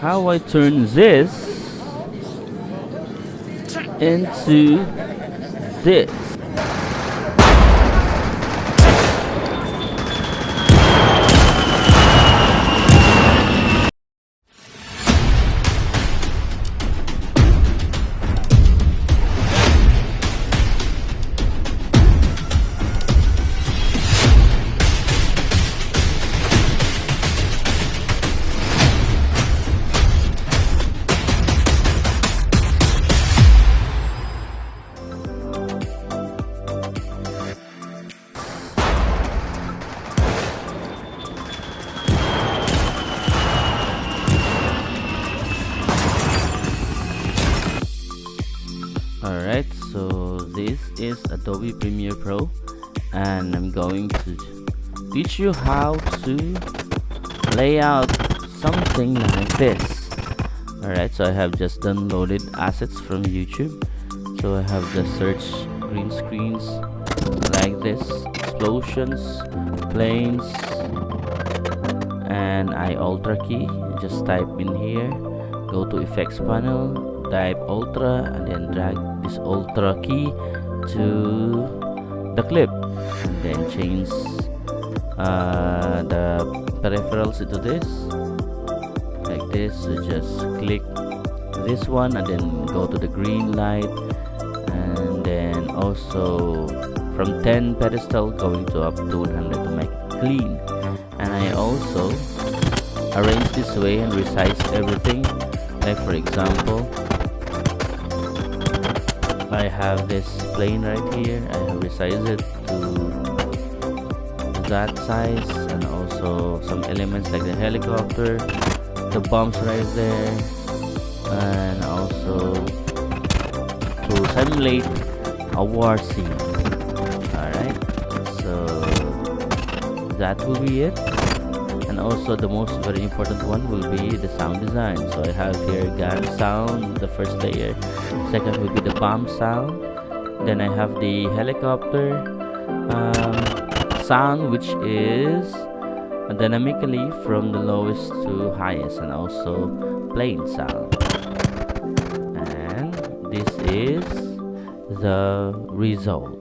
how I turn this into this. Alright, so this is Adobe Premiere Pro, and I'm going to teach you how to lay out something like this. Alright, so I have just downloaded assets from YouTube. So I have just searched green screens like this, explosions, planes, and I ultra key. Just type in here, go to effects panel, type ultra, and then drag this ultra key to the clip, and then change the peripherals into this like this. So just click this one and then go to the green light, and then also from 10 pedestal going to up to 100 to make it clean. And I also arrange this way and resize everything. Like for example, I have this plane right here. I have resized it to that size, and also some elements like the helicopter, the bombs right there, and also to simulate a war scene. Alright, so that will be it. And also the most very important one will be the sound design. So I have here gun sound, the first layer. Second will be the bomb sound. Then I have the helicopter sound, which is dynamically from the lowest to highest, and also plane sound. And this is the result.